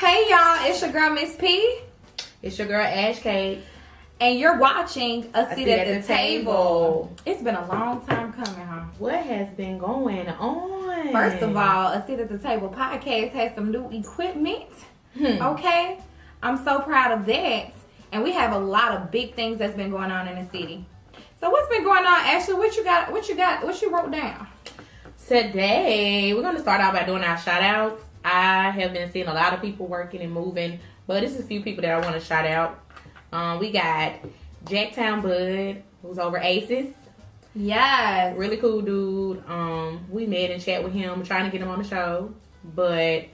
Hey y'all, it's your girl Miss P. It's your girl Ash Kate. And you're watching A Seat at the Table. It's been a long time coming, huh? What has been going on? First of all, A Seat at the Table podcast has some new equipment. Okay? I'm so proud of that. And we have a lot of big things that's been going on in the city. So what's been going on, Ashley? What you wrote down? Today, we're going to start out by doing our shout outs. I have been seeing a lot of people working and moving, but this is a few people that I want to shout out. We got Jacktown Bud, who's over Aces. Yes. Really cool dude. We met and chat with him, trying to get him on the show. But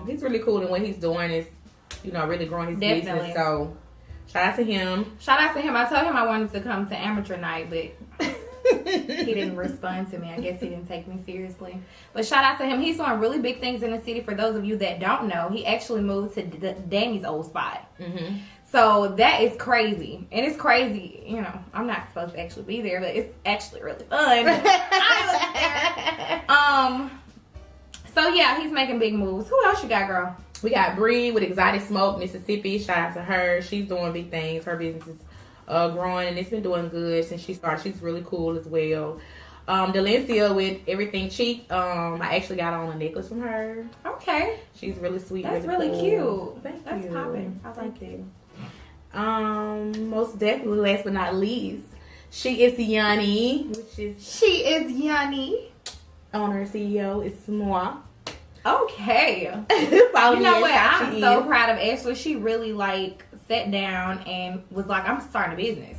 he's really cool, and what he's doing is, really growing his business. So shout out to him. I told him I wanted to come to amateur night, but he didn't respond to me. I guess he didn't take me seriously. But shout out to him. He's doing really big things in the city. For those of you that don't know, he actually moved to Danny's old spot. Mm-hmm. So that is crazy. And it's crazy. I'm not supposed to actually be there, but it's actually really fun. I was there. So yeah, he's making big moves. Who else you got, girl? We got Bree with Exotic Smoke, Mississippi. Shout out to her. She's doing big things. Her business is growing, and it's been doing good since she started. She's really cool as well. Delencia with Everything Cheek. I actually got on a necklace from her. Okay. She's really sweet. That's really cool. Cute. That's popping. I like it. Most definitely, last but not least, she is Yanni, She is Yanni. Owner CEO is moi. Okay. You know what? I'm so proud of Ashley. She really sat down and was like, I'm starting a business.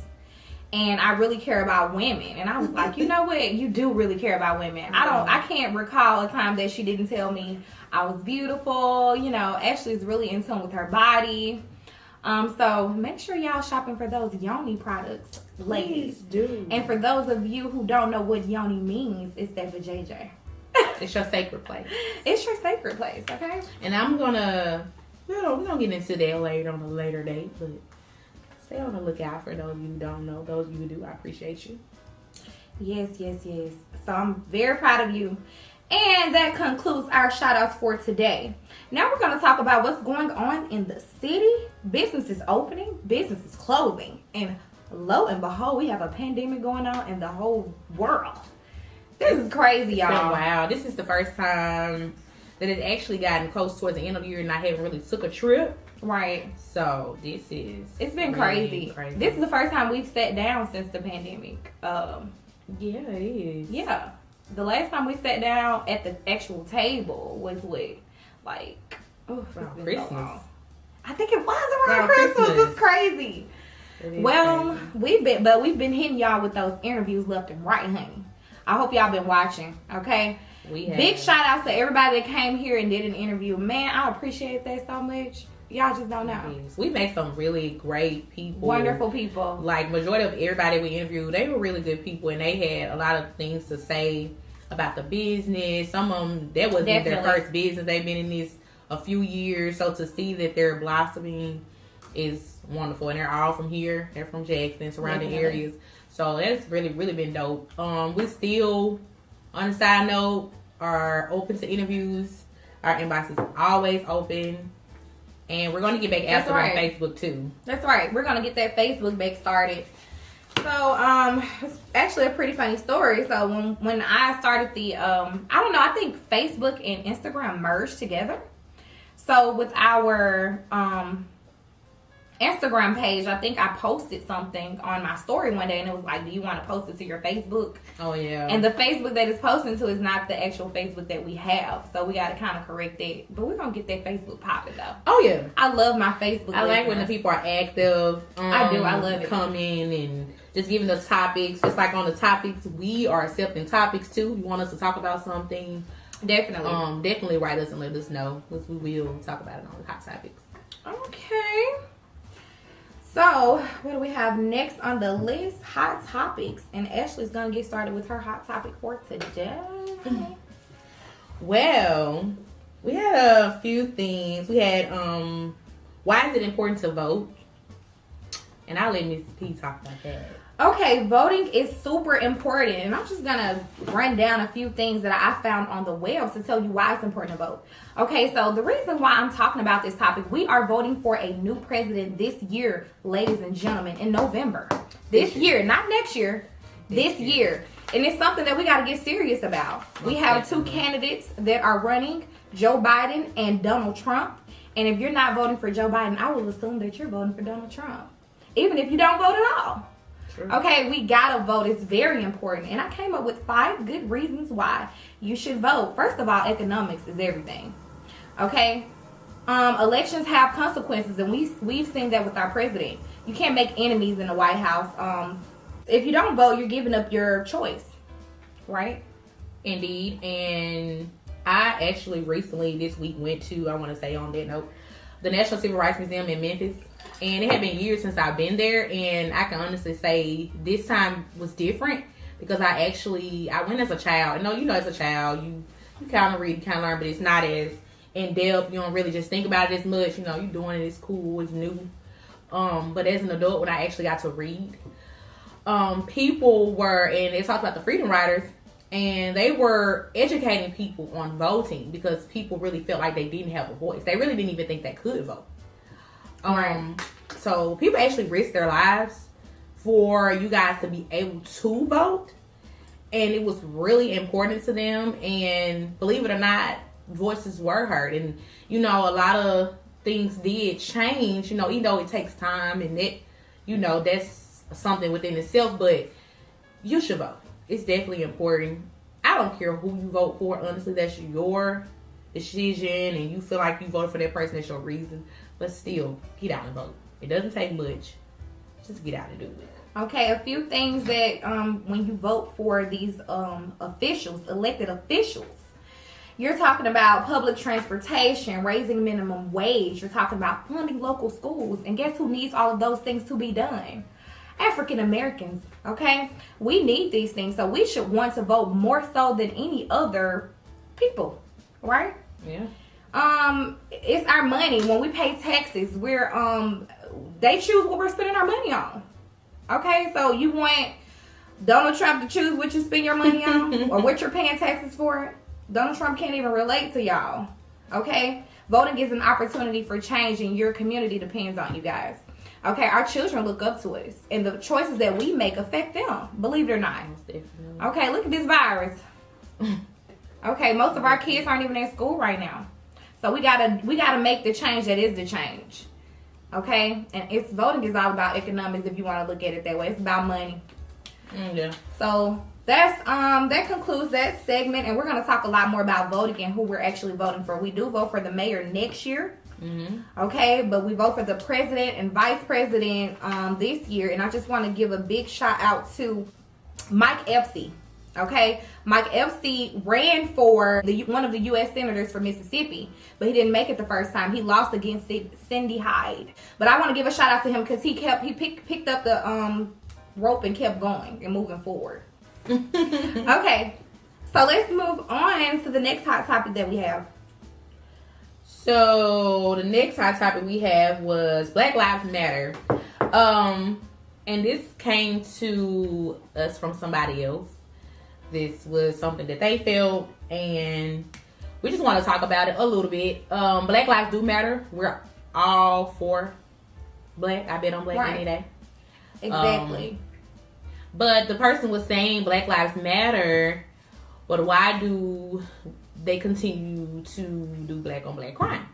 And I really care about women. And I was like, you know what? You do really care about women. I can't recall a time that she didn't tell me I was beautiful. Ashley's really in tune with her body. So make sure y'all shopping for those Yoni products, ladies. Please do. And for those of you who don't know what Yoni means, it's that vajayjay. It's your sacred place. It's your sacred place, okay? And I'm gonna, we're gonna get into that later on a later date, but stay on the lookout for those of you who don't know. Those of you who do, I appreciate you. Yes. So I'm very proud of you. And that concludes our shout outs for today. Now we're going to talk about what's going on in the city. Business is opening, business is closing. And lo and behold, we have a pandemic going on in the whole world. This is crazy, y'all. Wow. This is the first time that it's actually gotten close towards the end of the year and I haven't really took a trip. Right. So it's been really crazy. This is the first time we've sat down since the pandemic. Yeah, it is. Yeah. The last time we sat down at the actual table was around Christmas. So long. I think it was around Christmas. It's crazy. Well, crazy. we've been hitting y'all with those interviews left and right, honey. I hope y'all been watching, okay? We have. Big shout outs to everybody that came here and did an interview. Man, I appreciate that so much. Y'all just don't know. Yes. We met some really great people. Wonderful people. Majority of everybody we interviewed, they were really good people and they had a lot of things to say about the business. Some of them, that wasn't their first business. They've been in this a few years. So to see that they're blossoming is wonderful. And they're all from here. They're from Jackson, surrounding areas. So that's really, really been dope. We still, on a side note, are open to interviews. Our inbox is always open. And we're going to get back active on Facebook too. That's right. We're going to get that Facebook back started. So, it's actually a pretty funny story. So when I started I think Facebook and Instagram merged together. So with our Instagram page, I think I posted something on my story one day and it was like, do you want to post it to your Facebook? Oh yeah. And the Facebook that it's posting to is not the actual Facebook that we have. So we got to kind of correct that. But we're going to get that Facebook popping though. Oh yeah. I love my Facebook. I like when the people are active. I do. I love it. Coming and just giving us topics. Just like on the topics, we are accepting topics too. You want us to talk about something? Definitely. Definitely write us and let us know. Because we will talk about it on the hot topics. Okay. So, what do we have next on the list? Hot topics. And Ashley's going to get started with her hot topic for today. Well, we had a few things. We had, why is it important to vote? And I'll let Miss P talk about that. Okay, voting is super important, and I'm just gonna run down a few things that I found on the web to tell you why it's important to vote. Okay, so the reason why I'm talking about this topic, we are voting for a new president this year, ladies and gentlemen, in November. This year, not next year, this year. And it's something that we got to get serious about. We have two candidates that are running, Joe Biden and Donald Trump. And if you're not voting for Joe Biden, I will assume that you're voting for Donald Trump, even if you don't vote at all. True. Okay, we gotta vote. It's very important. And I came up with 5 good reasons why you should vote. First of all, economics is everything. Okay? Elections have consequences, and we've seen that with our president. You can't make enemies in the White House. If you don't vote, you're giving up your choice. Right? Indeed. And I actually recently this week went to, I want to say on that note, the National Civil Rights Museum in Memphis. And it had been years since I've been there, and I can honestly say this time was different because I went as a child. And as a child, you kind of read, you kind of learn, but it's not as in depth. You don't really just think about it as much. You're doing it, it's cool, it's new. But as an adult, when I actually got to read, people were, and they talked about the Freedom Riders, and they were educating people on voting because people really felt like they didn't have a voice. They really didn't even think they could vote. So people actually risked their lives for you guys to be able to vote, and it was really important to them. And believe it or not, voices were heard, and a lot of things did change. Even though it takes time, and that's something within itself, but you should vote. It's definitely important. I don't care who you vote for. Honestly, that's your decision, and you feel like you voted for that person. That's your reason. But still, get out and vote. It doesn't take much. Just get out and do it. Okay, a few things that when you vote for these elected officials, you're talking about public transportation, raising minimum wage. You're talking about funding local schools. And guess who needs all of those things to be done? African Americans, okay? We need these things. So we should want to vote more so than any other people, right? Yeah. It's our money. When we pay taxes, they choose what we're spending our money on. Okay, so you want Donald Trump to choose what you spend your money on or what you're paying taxes for? Donald Trump can't even relate to y'all. Okay, voting is an opportunity for change, and your community depends on you guys. Okay, our children look up to us, and the choices that we make affect them. Believe it or not. Okay, look at this virus. Okay, most of our kids aren't even in school right now. So we gotta make the change that is the change. Okay? And voting is all about economics if you want to look at it that way. It's about money. Yeah. So that concludes that segment, and we're gonna talk a lot more about voting and who we're actually voting for. We do vote for the mayor next year. Mm-hmm. Okay, but we vote for the president and vice president this year, and I just want to give a big shout out to Mike Epstein. Okay, Mike Epstein ran for one of the U.S. senators for Mississippi, but he didn't make it the first time. He lost against Cindy Hyde. But I want to give a shout out to him because he picked up the rope and kept going and moving forward. Okay, so let's move on to the next hot topic that we have. So the next hot topic we have was Black Lives Matter. And this came to us from somebody else. This was something that they felt, and we just want to talk about it a little bit. Black lives do matter. We're all for black. I bet on black any day. Exactly. But the person was saying Black Lives Matter, but why do they continue to do black on black crime?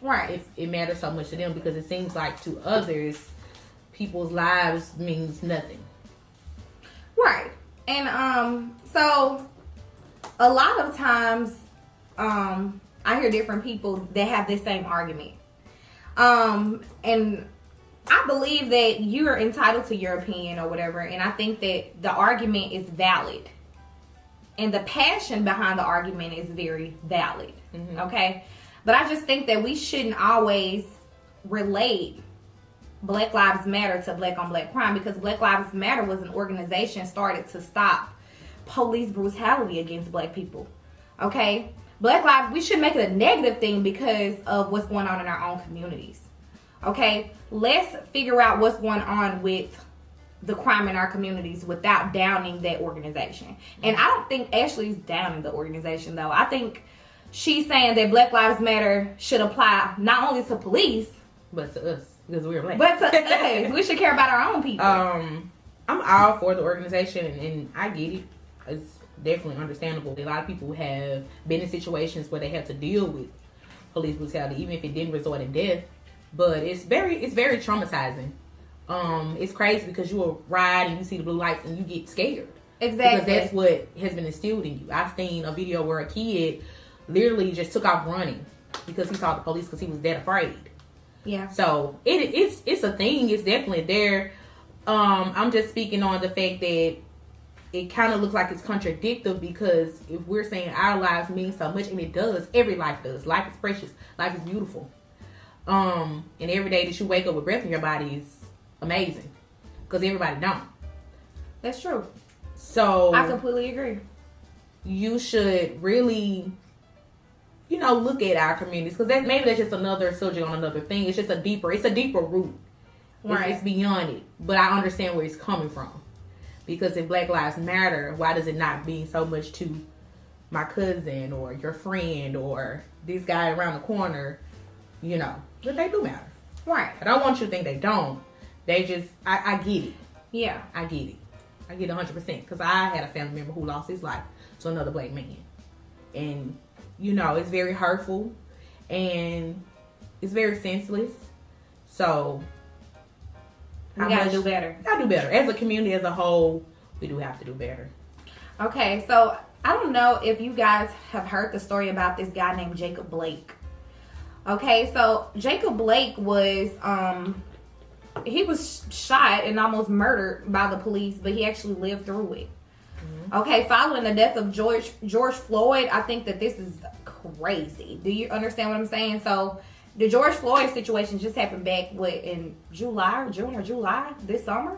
Right. If it matters so much to them, because it seems like to others, people's lives means nothing. Right. And so a lot of times I hear different people that have this same argument. And I believe that you're entitled to your opinion or whatever, and I think that the argument is valid. And the passion behind the argument is very valid. Mm-hmm. Okay? But I just think that we shouldn't always relate Black Lives Matter to black on black crime, because Black Lives Matter was an organization started to stop police brutality against black people. Okay? Black Lives, we should make it a negative thing because of what's going on in our own communities. Okay? Let's figure out what's going on with the crime in our communities without downing that organization. And I don't think Ashley's downing the organization, though. I think she's saying that Black Lives Matter should apply not only to police, but to us, because we're black. But to us. We should care about our own people. I'm all for the organization, and I get it. It's definitely understandable. A lot of people have been in situations where they have to deal with police brutality, even if it didn't result in death. But it's very traumatizing. It's crazy because you will ride and you see the blue lights and you get scared. Exactly. Because that's what has been instilled in you. I've seen a video where a kid literally just took off running because he saw the police because he was that afraid. Yeah. So it's a thing. It's definitely there. I'm just speaking on the fact that it kind of looks like it's contradictory, because if we're saying our lives mean so much, and it does, every life does. Life is precious. Life is beautiful. And every day that you wake up with breath in your body is amazing, because everybody don't. That's true. So I completely agree. You should really, look at our communities, because maybe that's just another subject on another thing. It's a deeper root. Right. It's beyond it. But I understand where it's coming from. Because if Black Lives Matter, why does it not mean so much to my cousin or your friend or this guy around the corner? But they do matter. Right. I don't want you to think they don't. They just, I get it. Yeah. I get it. I get 100%. Because I had a family member who lost his life to another black man. And, it's very hurtful. And it's very senseless. So we gotta do better. Gotta do better. As a community as a whole, we do have to do better. Okay, so I don't know if you guys have heard the story about this guy named Jacob Blake. Okay, so Jacob Blake was he was shot and almost murdered by the police, but he actually lived through it. Mm-hmm. Okay, following the death of George Floyd, I think that this is crazy. Do you understand what I'm saying? So the George Floyd situation just happened back in June or July this summer.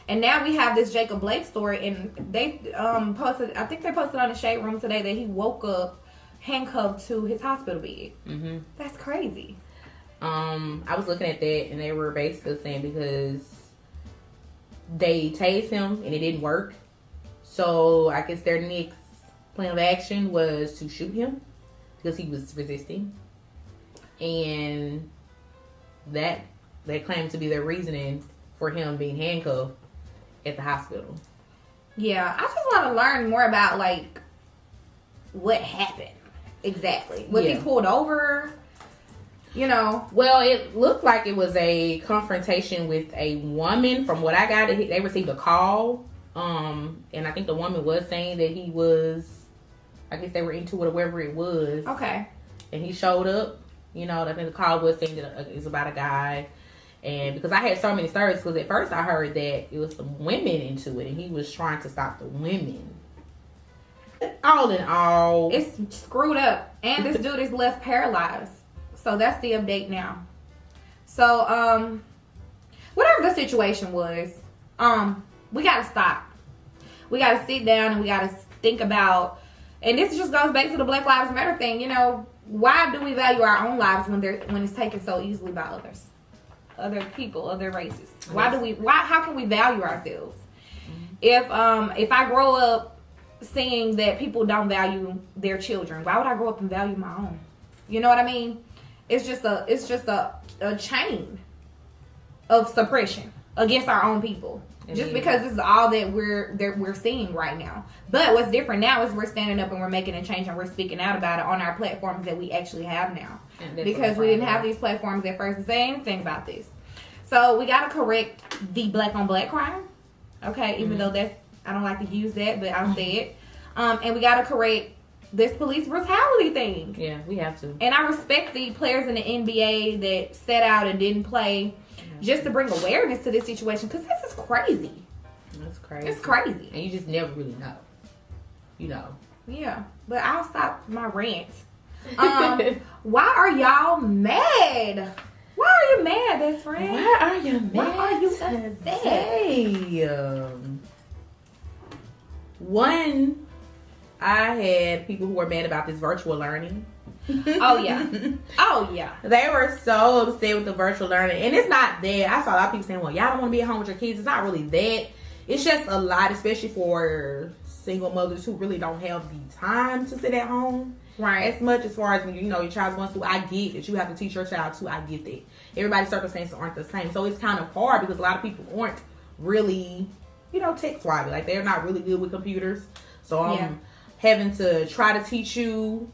And now we have this Jacob Blake story, and they posted on the Shade Room today that he woke up handcuffed to his hospital bed. Mm-hmm. That's crazy. I was looking at that, and they were basically saying because they tased him and it didn't work. So I guess their next plan of action was to shoot him because he was resisting. And that they claimed to be their reasoning for him being handcuffed at the hospital. Yeah, I just want to learn more about what happened exactly. Was he pulled over? Well, it looked like it was a confrontation with a woman. From what I got, they received a call, and I think the woman was saying that he was, I guess they were into it or whatever it was. Okay. And he showed up. I think the call was saying that it's about a guy. And because I had so many stories, because at first I heard that it was some women into it, and he was trying to stop the women. All in all, it's screwed up. And this dude is left paralyzed. So that's the update now. So, whatever the situation was, we gotta stop. We gotta sit down and we gotta think about, and this just goes back to the Black Lives Matter thing, why do we value our own lives when it's taken so easily by others? Other people, other races. How can we value ourselves? Mm-hmm. If I grow up seeing that people don't value their children, why would I grow up and value my own? You know what I mean? It's just a chain of suppression against our own people. Just because this is all that we're seeing right now. But what's different now is we're standing up and we're making a change and we're speaking out about it on our platforms that we actually have now. Because we didn't have these platforms at first to say anything about this. So we got to correct the black on black crime. Okay, even though I don't like to use that, but I'll say it. And we got to correct this police brutality thing. Yeah, we have to. And I respect the players in the NBA that sat out and didn't play just to bring awareness to this situation, because this is crazy. That's crazy. It's crazy. And you just never really know. Yeah, but I'll stop my rant. Why are y'all mad? Why are you mad, best friend? Why are you mad? Why are you upset? One, I had people who were mad about this virtual learning. Oh yeah. Oh yeah. They were so upset with the virtual learning. And it's not that. I saw a lot of people saying, well, y'all don't want to be at home with your kids. It's not really that. It's just a lot, especially for single mothers who really don't have the time to sit at home. Right. As much as far as when your child's going to, I get that you have to teach your child too. I get that. Everybody's circumstances aren't the same. So it's kind of hard because a lot of people aren't really, tech savvy. Like, they're not really good with computers. So I'm having to try to teach you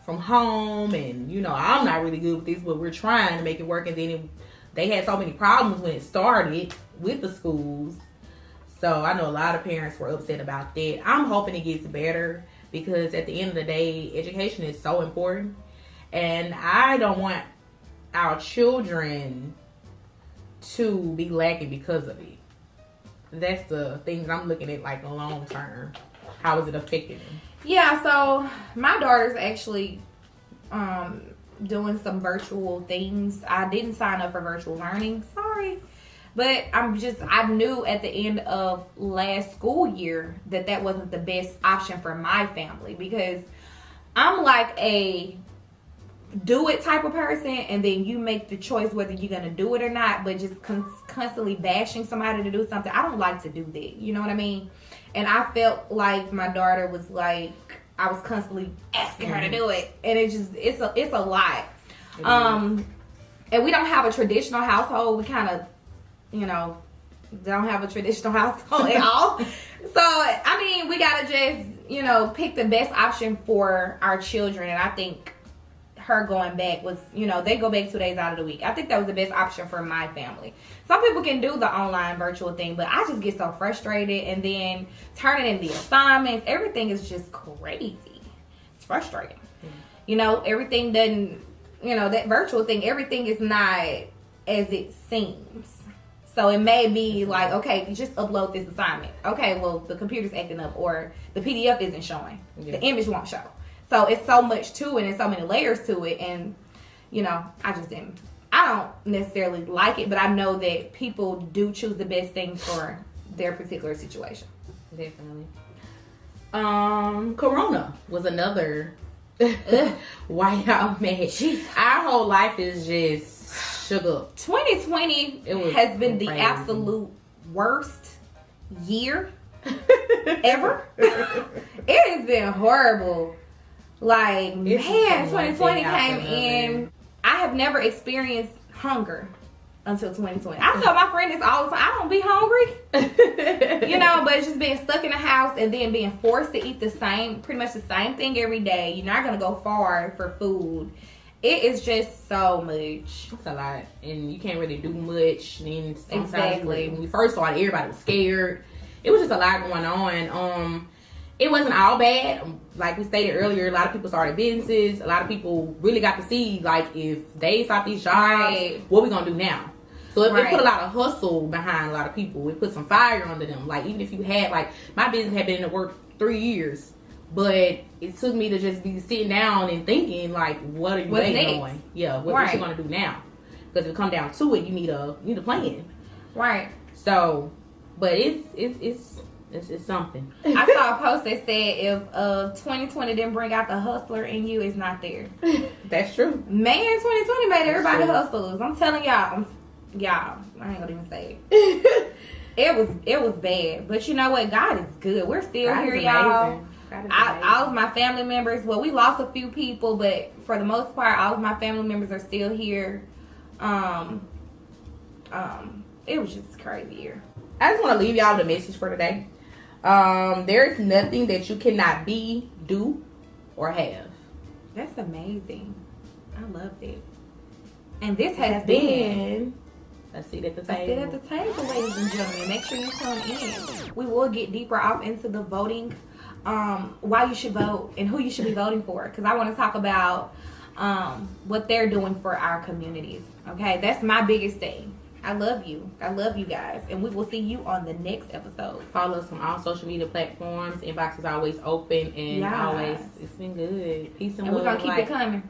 from home, and I'm not really good with this, but we're trying to make it work. And then they had so many problems when it started with the schools, so I know a lot of parents were upset about that. I'm hoping it gets better, because at the end of the day, education is so important, and I don't want our children to be lacking because of it. That's the thing that I'm looking at, like, long term. How is it affecting them? Yeah, so my daughter's actually doing some virtual things. I didn't sign up for virtual learning. Sorry. But I knew at the end of last school year that wasn't the best option for my family, because I'm like a do it type of person, and then you make the choice whether you're going to do it or not, but just constantly bashing somebody to do something. I don't like to do that. You know what I mean? And I felt like my daughter was like, I was constantly asking her to do it, and it's a lot. And we don't have a traditional household. We kind of, don't have a traditional household at all. So I mean, we gotta just pick the best option for our children. And I think her going back was, they go back 2 days out of the week. I think that was the best option for my family. Some people can do the online virtual thing, but I just get so frustrated, and then turning in the assignments, everything is just crazy. It's frustrating. Everything doesn't, that virtual thing, everything is not as it seems. So it may be like, okay, just upload this assignment. Okay, well, the computer's acting up, or the PDF isn't showing. Yeah. The image won't show. So it's so much to it, and so many layers to it, and I don't necessarily like it, but I know that people do choose the best thing for their particular situation. Definitely. Corona was another whiteout mess. Our whole life is just shook up. 2020 has been the absolute worst year ever. It has been horrible. Like, man, 2020 came in. I have never experienced hunger until 2020. I tell my friend this all the time. I don't be hungry. But it's just being stuck in the house and then being forced to eat pretty much the same thing every day. You're not going to go far for food. It is just so much. It's a lot. And you can't really do much. And sometimes exactly. When we first started, everybody was scared. It was just a lot going on. It wasn't all bad. Like we stated earlier, a lot of people started businesses. A lot of people really got to see, like, if they stop these jobs, right, what we gonna do now? So it put a lot of hustle behind a lot of people. It put some fire under them. Like, even if you had, like, my business had been in the work 3 years, but it took me to just be sitting down and thinking, like, what are you doing? Yeah, what you gonna do now? Because if it come down to it, you need a plan. Right. So, but it's something. I saw a post that said if 2020 didn't bring out the hustler in you, it's not there. That's true. Man, 2020 made everybody hustlers. I'm telling y'all, I ain't gonna even say it. It was bad, but you know what? God is good. We're still here, y'all. All of my family members. Well, we lost a few people, but for the most part, all of my family members are still here. It was just a crazy year. I just want to leave y'all with a message for today. There is nothing that you cannot be, do, or have. That's amazing. I love it. And this has been a seat at the table. A seat at the table, ladies and gentlemen. Make sure you tune in. We will get deeper off into the voting, why you should vote and who you should be voting for. Because I want to talk about what they're doing for our communities. Okay, that's my biggest thing. I love you. I love you guys. And we will see you on the next episode. Follow us on all social media platforms. Inbox is always open. And always, it's been good. Peace and love. And we're going to keep it coming.